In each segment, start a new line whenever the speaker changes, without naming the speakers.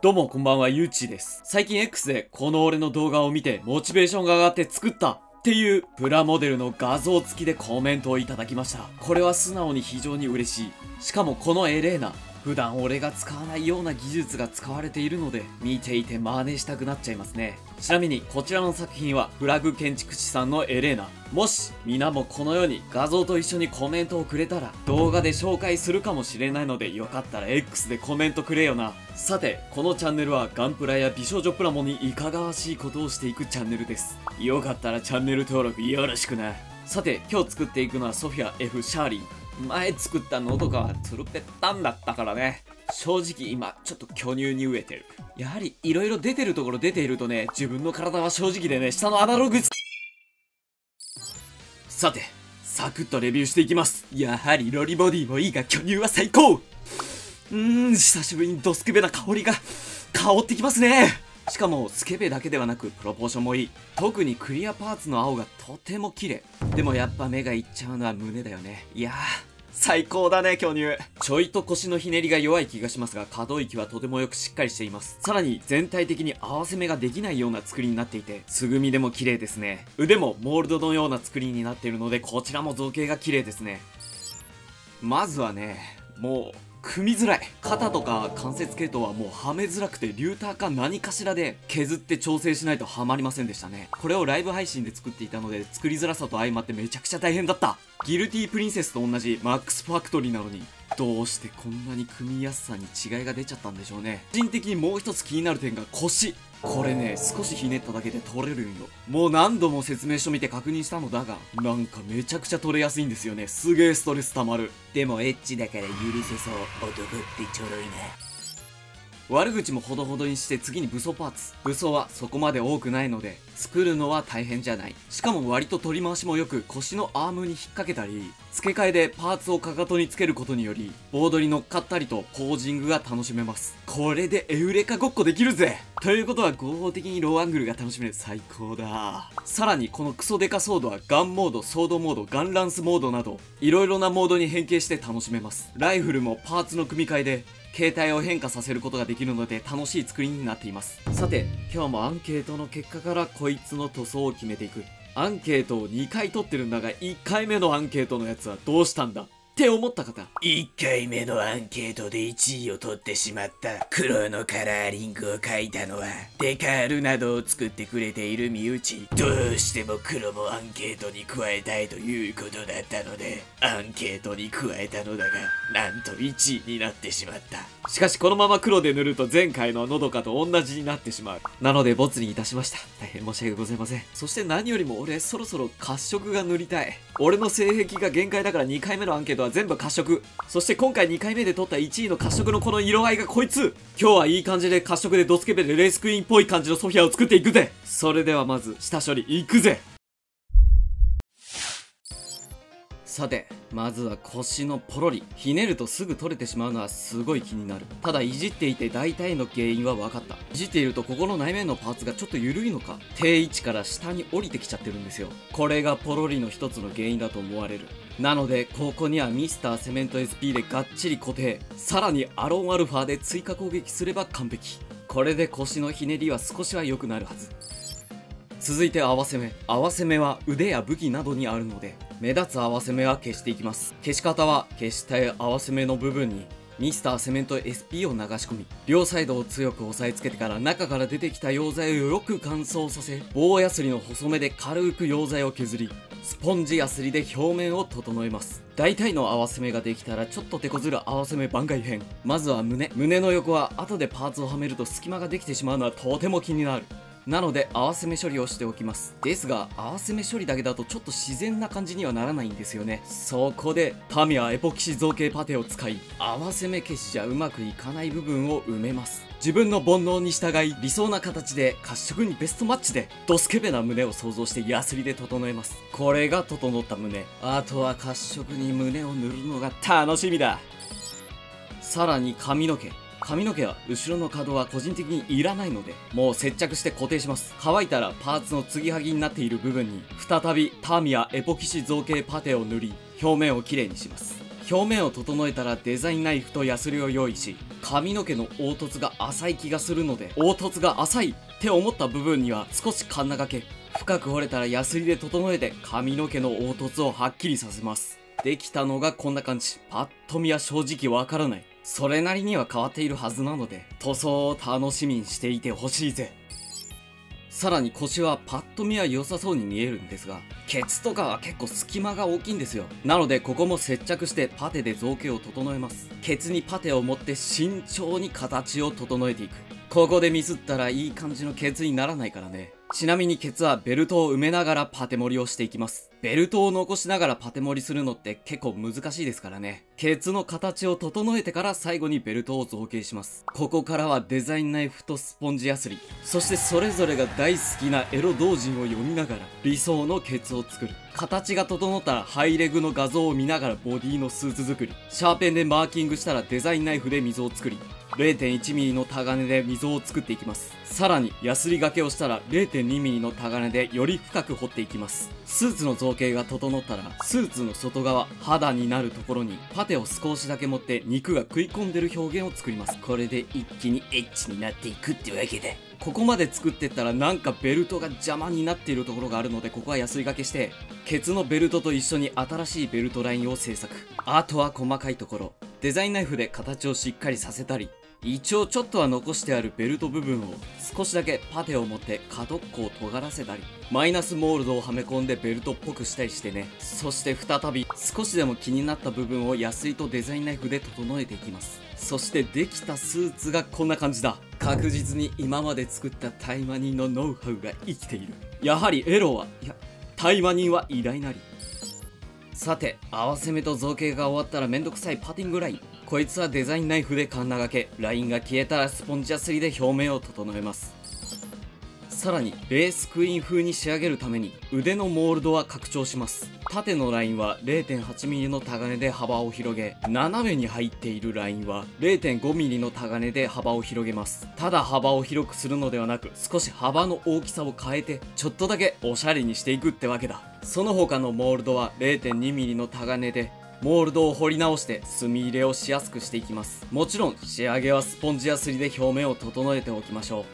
どうもこんばんは、ゆうちです。最近 X でこの俺の動画を見てモチベーションが上がって作ったっていうプラモデルの画像付きでコメントをいただきました。これは素直に非常に嬉しい。しかもこのエレーナ、普段俺が使わないような技術が使われているので見ていて真似したくなっちゃいますね。ちなみにこちらの作品はフラグ建築士さんのエレーナ。もし皆もこのように画像と一緒にコメントをくれたら動画で紹介するかもしれないので、よかったら X でコメントくれよな。さて、このチャンネルはガンプラや美少女プラモにいかがわしいことをしていくチャンネルです。よかったらチャンネル登録よろしくな。さて、今日作っていくのはソフィア F シャーリン。前作ったのとかはツルペッタンだったからね。正直今ちょっと巨乳に飢えてる。やはり色々出てるところ出ているとね、自分の体は正直でね、下のアナログ。さて、サクッとレビューしていきます。やはりロリボディもいいが巨乳は最高。久しぶりにドスケベな香りが香ってきますね。しかもスケベだけではなくプロポーションもいい。特にクリアパーツの青がとても綺麗。でもやっぱ目がいっちゃうのは胸だよね。いやー最高だね、巨乳。ちょいと腰のひねりが弱い気がしますが、可動域はとてもよくしっかりしています。さらに全体的に合わせ目ができないような作りになっていて、素組みでも綺麗ですね。腕もモールドのような作りになっているので、こちらも造形が綺麗ですね。まずはね、もう組みづらい。肩とか関節系統はもうはめづらくて、リューターか何かしらで削って調整しないとはまりませんでしたね。これをライブ配信で作っていたので、作りづらさと相まってめちゃくちゃ大変だった。ギルティープリンセスと同じマックスファクトリーなのに、どうしてこんなに組みやすさに違いが出ちゃったんでしょうね。個人的にもう一つ気になる点が腰。これね、少しひねっただけで取れるんよ。もう何度も説明書見て確認したのだが、なんかめちゃくちゃ取れやすいんですよね。すげえストレス溜まる。でもエッチだから許せそう。男ってちょろいな。悪口もほどほどにして、次に武装パーツ。武装はそこまで多くないので作るのは大変じゃない。しかも割と取り回しもよく、腰のアームに引っ掛けたり付け替えでパーツをかかとにつけることによりボードに乗っかったりとポージングが楽しめます。これでエウレカごっこできるぜ。ということは合法的にローアングルが楽しめる。最高だ。さらにこのクソデカソードはガンモード、ソードモード、ガンランスモードなど色々なモードに変形して楽しめます。ライフルもパーツの組み替えで形態を変化させることができるので楽しい作りになっています。さて、今日もアンケートの結果からこいつの塗装を決めていく。アンケートを2回取ってるんだが、1回目のアンケートのやつはどうしたんだって思った方、
1回目のアンケートで1位を取ってしまった黒のカラーリングを描いたのはデカールなどを作ってくれている身内。どうしても黒もアンケートに加えたいということだったのでアンケートに加えたのだが、なんと1位になってしまった。
しかしこのまま黒で塗ると前回ののどかと同じになってしまう。なのでボツにいたしました。大変申し訳ございません。そして何よりも俺そろそろ褐色が塗りたい。俺の性癖が限界だから2回目のアンケートは全部褐色。そして今回2回目で取った1位の褐色のこの色合いがこいつ。今日はいい感じで褐色でドスケベでレースクイーンっぽい感じのソフィアを作っていくぜ。それではまず下処理いくぜ。さて、まずは腰のポロリ。ひねるとすぐ取れてしまうのはすごい気になる。ただいじっていて大体の原因は分かった。いじっているとここの内面のパーツがちょっと緩いのか、定位置から下に降りてきちゃってるんですよ。これがポロリの一つの原因だと思われる。なのでここにはミスターセメント SP でがっちり固定。さらにアロンアルファで追加攻撃すれば完璧。これで腰のひねりは少しは良くなるはず。続いて合わせ目。合わせ目は腕や武器などにあるので、目立つ合わせ目は消していきます。消し方は消したい合わせ目の部分にミスターセメント SP を流し込み、両サイドを強く押さえつけてから中から出てきた溶剤をよく乾燥させ、棒やすりの細めで軽く溶剤を削り、スポンジやすりで表面を整えます。大体の合わせ目ができたらちょっと手こずる合わせ目番外編。まずは胸の横は後でパーツをはめると隙間ができてしまうのはとても気になる。なので合わせ目処理をしておきます。ですが合わせ目処理だけだとちょっと自然な感じにはならないんですよね。そこでタミヤエポキシ造形パテを使い、合わせ目消しじゃうまくいかない部分を埋めます。自分の煩悩に従い理想な形で褐色にベストマッチでドスケベな胸を想像してヤスリで整えます。これが整った胸。あとは褐色に胸を塗るのが楽しみだ。さらに髪の毛は後ろの角は個人的にいらないので、もう接着して固定します。乾いたらパーツの継ぎはぎになっている部分に再びタミヤエポキシ造形パテを塗り、表面をきれいにします。表面を整えたらデザインナイフとヤスリを用意し、髪の毛の凹凸が浅い気がするので、凹凸が浅いって思った部分には少しカンナがけ、深く掘れたらヤスリで整えて髪の毛の凹凸をはっきりさせます。できたのがこんな感じ。パッと見は正直わからない。それなりには変わっているはずなので、塗装を楽しみにしていてほしいぜ。さらに腰はパッと見は良さそうに見えるんですが、ケツとかは結構隙間が大きいんですよ。なのでここも接着してパテで造形を整えます。ケツにパテを持って慎重に形を整えていく。ここでミスったらいい感じのケツにならないからね。ちなみにケツはベルトを埋めながらパテ盛りをしていきます。ベルトを残しながらパテ盛りするのって結構難しいですからね。ケツの形を整えてから最後にベルトを造形します。ここからはデザインナイフとスポンジヤスリ、そしてそれぞれが大好きなエロ同人を読みながら理想のケツを作る。形が整ったらハイレグの画像を見ながらボディのスーツ作り。シャーペンでマーキングしたらデザインナイフで溝を作り、0.1mm のタガネで溝を作っていきます。さらにヤスリ掛けをしたら 0.2mm のタガネでより深く掘っていきます。スーツの造形が整ったら、スーツの外側肌になるところにパテを少しだけ持って肉が食い込んでる表現を作ります。
これで一気にエッチになっていくってわけだ。
ここまで作ってったらなんかベルトが邪魔になっているところがあるので、ここはヤスリ掛けしてケツのベルトと一緒に新しいベルトラインを製作。あとは細かいところ、デザインナイフで形をしっかりさせたり、一応ちょっとは残してあるベルト部分を少しだけパテを持って角っこを尖らせたり、マイナスモールドをはめ込んでベルトっぽくしたりしてね。そして再び少しでも気になった部分をヤスリとデザインナイフで整えていきます。そしてできたスーツがこんな感じだ。確実に今まで作ったタイマニンのノウハウが生きている。やはりエロは、いや、タイマニンは偉大なり。さて、合わせ目と造形が終わったらめんどくさいパティングライン。こいつはデザインナイフでカンナ掛け、ラインが消えたらスポンジヤスリで表面を整えます。さらにレースクイーン風に仕上げるために腕のモールドは拡張します。縦のラインは 0.8mm のタガネで幅を広げ、斜めに入っているラインは 0.5mm のタガネで幅を広げます。ただ幅を広くするのではなく、少し幅の大きさを変えてちょっとだけおしゃれにしていくってわけだ。その他のモールドは 0.2mm のタガネでモールドを彫り直して墨入れをしやすくしていきます。もちろん仕上げはスポンジヤスリで表面を整えておきましょう。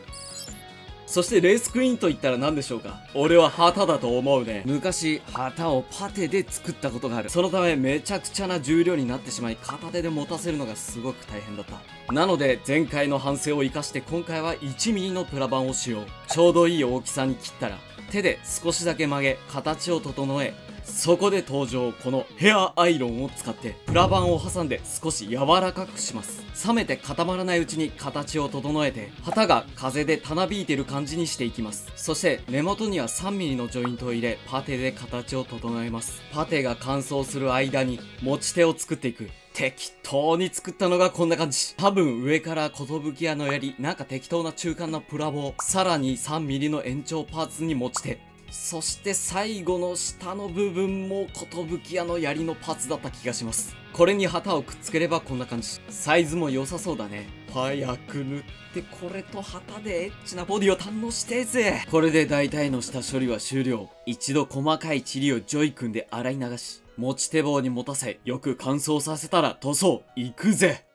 そしてレースクイーンと言ったら何でしょうか。俺は旗だと思うね。昔旗をパテで作ったことがある。そのためめちゃくちゃな重量になってしまい、片手で持たせるのがすごく大変だった。なので前回の反省を生かして今回は 1mm のプラ板を使用。ちょうどいい大きさに切ったら手で少しだけ曲げ形を整え、そこで登場、このヘアアイロンを使ってプラ板を挟んで少し柔らかくします。冷めて固まらないうちに形を整えて、旗が風でたなびいてる感じにしていきます。そして根元には 3mm のジョイントを入れ、パテで形を整えます。パテが乾燥する間に持ち手を作っていく。適当に作ったのがこんな感じ。多分上から寿屋の槍、なんか適当な中間のプラ棒、さらに 3mm の延長パーツに持ち手、そして最後の下の部分も寿屋の槍のパーツだった気がします。これに旗をくっつければこんな感じ。サイズも良さそうだね。早く塗ってこれと旗でエッチなボディを堪能してえぜ。これで大体の下処理は終了。一度細かい塵をジョイ君で洗い流し、持ち手棒に持たせよく乾燥させたら塗装いくぜ。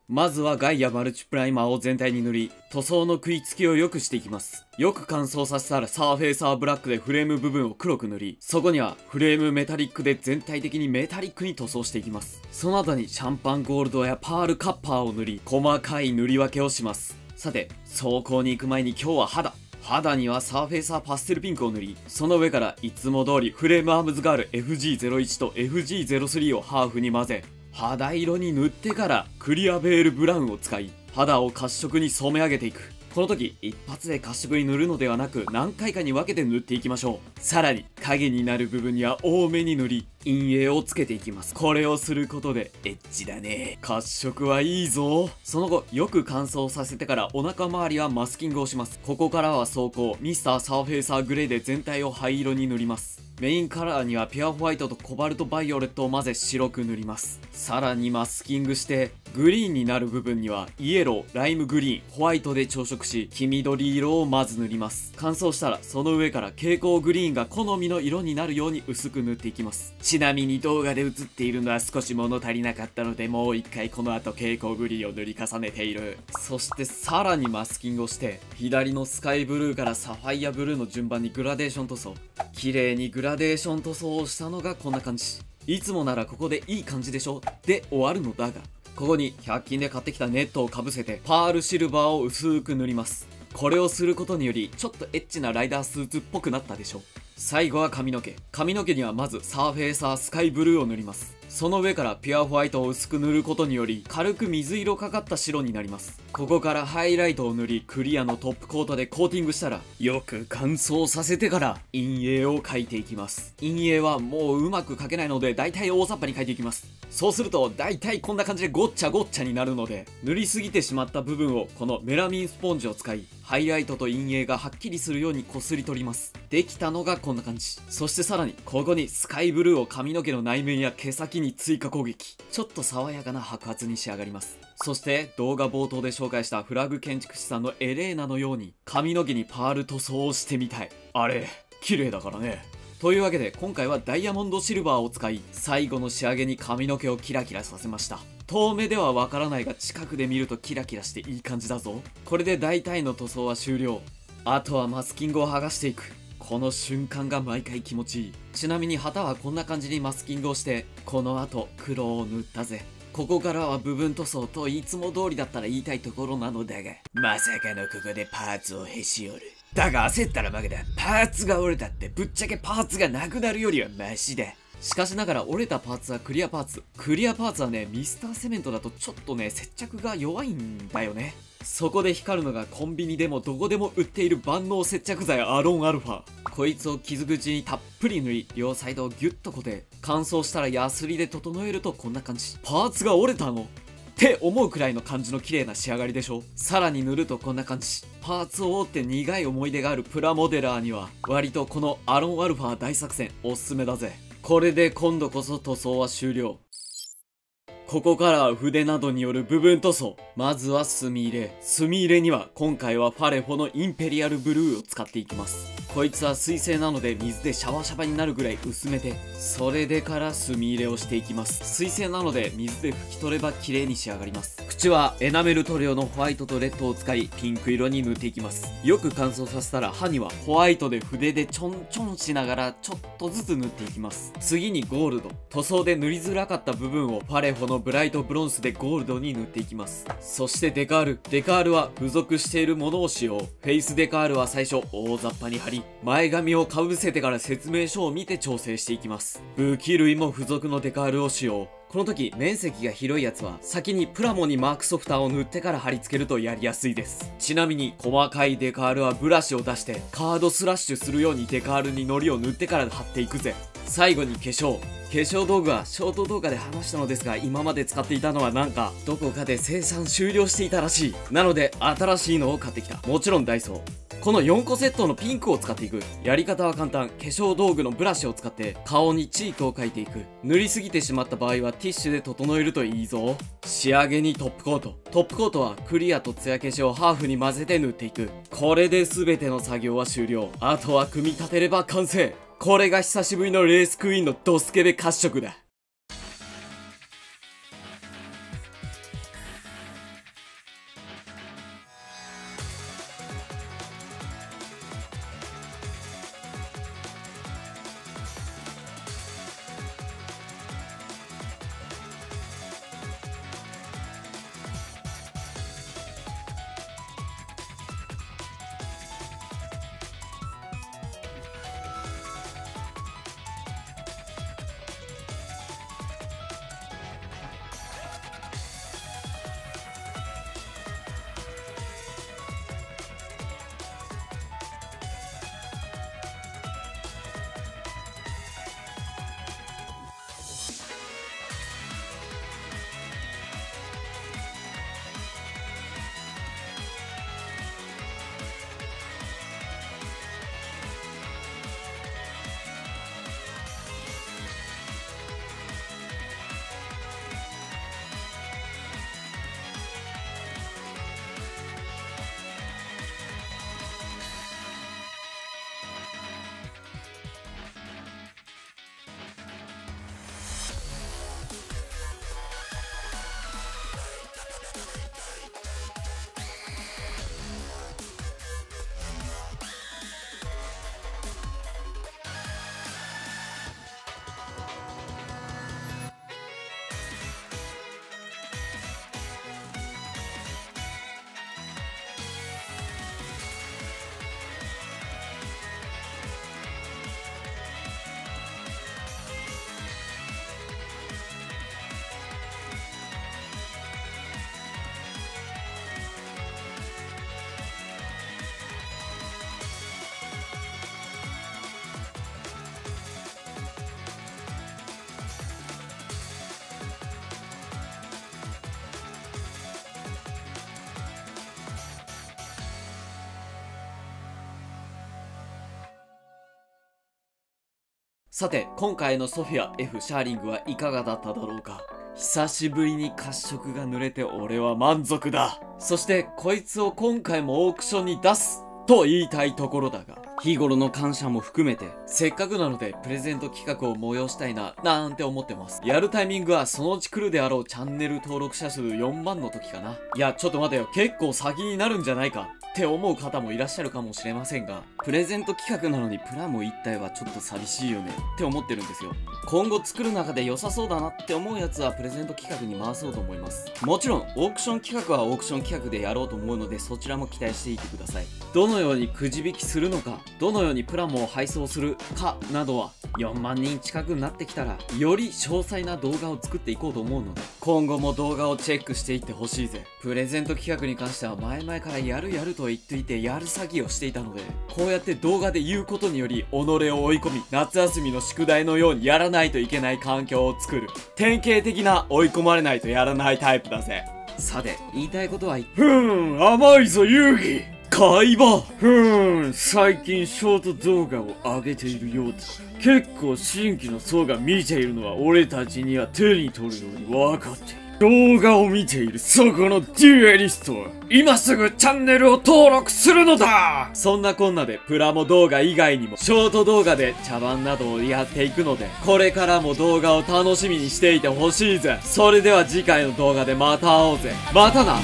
まずはガイアマルチプライマーを全体に塗り、塗装の食いつきを良くしていきます。よく乾燥させたらサーフェイサーブラックでフレーム部分を黒く塗り、そこにはフレームメタリックで全体的にメタリックに塗装していきます。その後にシャンパンゴールドやパールカッパーを塗り、細かい塗り分けをします。さて、走行に行く前に今日は肌にはサーフェイサーパステルピンクを塗り、その上からいつも通りフレームアームズガール FG01 と FG03 をハーフに混ぜ、肌色に塗ってからクリアベールブラウンを使い、肌を褐色に染め上げていく。この時一発で褐色に塗るのではなく、何回かに分けて塗っていきましょう。さらに影になる部分には多めに塗り、陰影をつけていきます。これをすることでエッチだね。褐色はいいぞ。その後よく乾燥させてからお腹周りはマスキングをします。ここからは走行ミスターサーフェイサーグレーで全体を灰色に塗ります。メインカラーにはピュアホワイトとコバルトバイオレットを混ぜ白く塗ります。さらにマスキングしてグリーンになる部分にはイエロー、ライムグリーン、ホワイトで調色し黄緑色をまず塗ります。乾燥したらその上から蛍光グリーンが好みの色になるように薄く塗っていきます。ちなみに動画で映っているのは少し物足りなかったのでもう一回この後蛍光グリーンを塗り重ねている。そしてさらにマスキングをして左のスカイブルーからサファイアブルーの順番にグラデーション塗装。綺麗にグラデーション塗装をしたのがこんな感じ。いつもならここでいい感じでしょで終わるのだが、ここに100均で買ってきたネットをかぶせてパールシルバーを薄く塗ります。これをすることによりちょっとエッチなライダースーツっぽくなったでしょ。最後は髪の毛。髪の毛にはまずサーフェイサースカイブルーを塗ります。その上からピュアホワイトを薄く塗ることにより軽く水色かかった白になります。ここからハイライトを塗りクリアのトップコートでコーティングしたらよく乾燥させてから陰影を描いていきます。陰影はもううまく描けないので大体大雑把に描いていきます。そうすると大体こんな感じでごっちゃごっちゃになるので、塗りすぎてしまった部分をこのメラミンスポンジを使いハイライトと陰影がはっきりするようにこすり取ります。できたのがこんな感じ。そしてさらにここにスカイブルーを髪の毛の内面や毛先に追加攻撃。ちょっと爽やかな白髪に仕上がります。そして動画冒頭で紹介したフラグ建築士さんのエレーナのように髪の毛にパール塗装をしてみたい。あれ綺麗だからね。というわけで今回はダイヤモンドシルバーを使い最後の仕上げに髪の毛をキラキラさせました。遠目ではわからないが近くで見るとキラキラしていい感じだぞ。これで大体の塗装は終了。あとはマスキングを剥がしていく。この瞬間が毎回気持ちいい。ちなみに旗はこんな感じにマスキングをしてこの後黒を塗ったぜ。ここからは部分塗装といつも通りだったら言いたいところなのだが、
まさかのここでパーツをへし折る。だが焦ったら負けだ。パーツが折れたってぶっちゃけパーツがなくなるよりはマシだ。
しかしながら折れたパーツはクリアパーツ。クリアパーツはね、ミスターセメントだとちょっとね、接着が弱いんだよね。そこで光るのがコンビニでもどこでも売っている万能接着剤アロンアルファ。こいつを傷口にたっぷり塗り、両サイドをギュッと固定。乾燥したらヤスリで整えるとこんな感じ。パーツが折れたのって思うくらいの感じの綺麗な仕上がりでしょ。さらに塗るとこんな感じ。パーツを折って苦い思い出があるプラモデラーには割とこのアロンアルファ大作戦おすすめだぜ。これで今度こそ塗装は終了。ここからは筆などによる部分塗装。まずは墨入れ。墨入れには今回はファレホのインペリアルブルーを使っていきます。こいつは水性なので水でシャバシャバになるぐらい薄めて、それでから墨入れをしていきます。水性なので水で拭き取れば綺麗に仕上がります。口はエナメル塗料のホワイトとレッドを使いピンク色に塗っていきます。よく乾燥させたら歯にはホワイトで筆でちょんちょんしながらちょっとずつ塗っていきます。次にゴールド。塗装で塗りづらかった部分をファレホのブライトブロンスでゴールドに塗っていきます。そしてデカール。デカールは付属しているものを使用。フェイスデカールは最初大雑把に貼り、前髪をかぶせてから説明書を見て調整していきます。武器類も付属のデカールを使用。この時面積が広いやつは先にプラモにマークソフターを塗ってから貼り付けるとやりやすいです。ちなみに細かいデカールはブラシを出してカードスラッシュするようにデカールに糊を塗ってから貼っていくぜ。最後に化粧道具はショート動画で話したのですが、今まで使っていたのはなんかどこかで生産終了していたらしい。なので新しいのを買ってきた。もちろんダイソー。この4個セットのピンクを使っていく。やり方は簡単。化粧道具のブラシを使って顔にチークを描いていく。塗りすぎてしまった場合はティッシュで整えるといいぞ。仕上げにトップコート。トップコートはクリアとツヤ消しをハーフに混ぜて塗っていく。これで全ての作業は終了。あとは組み立てれば完成。これが久しぶりのレースクイーンのドスケベ褐色だ。さて、今回のソフィア F シャーリングはいかがだっただろうか。久しぶりに褐色が濡れて俺は満足だ。そしてこいつを今回もオークションに出すと言いたいところだが、日頃の感謝も含めてせっかくなのでプレゼント企画を催したいなんて思ってます。やるタイミングはそのうち来るであろうチャンネル登録者数4万の時かな。いやちょっと待てよ、結構先になるんじゃないかって思う方もいらっしゃるかもしれませんが、プレゼント企画なのにプラモ一体はちょっと寂しいよねって思ってるんですよ。今後作る中で良さそうだなって思うやつはプレゼント企画に回そうと思います。もちろんオークション企画はオークション企画でやろうと思うので、そちらも期待していてください。どのようにくじ引きするのか、どのようにプラモを配送するかなどは4万人近くになってきたらより詳細な動画を作っていこうと思うので、今後も動画をチェックしていってほしいぜ。プレゼント企画に関しては前々からやると言っていてやる詐欺をしていたので、こうやって動画で言うことにより己を追い込み、夏休みの宿題のようにやらないといけない環境を作る典型的な追い込まれないとやらないタイプだぜ。さて言いたいことは甘いぞ遊戯海馬。最近ショート動画を上げているようだ。結構新規の層が見ているのは俺たちには手に取るように分かっている。動画を見ているそこのデュエリストは今すぐチャンネルを登録するのだ。そんなこんなでプラモ動画以外にもショート動画で茶番などをやっていくので、これからも動画を楽しみにしていてほしいぜ。それでは次回の動画でまた会おうぜ。またな。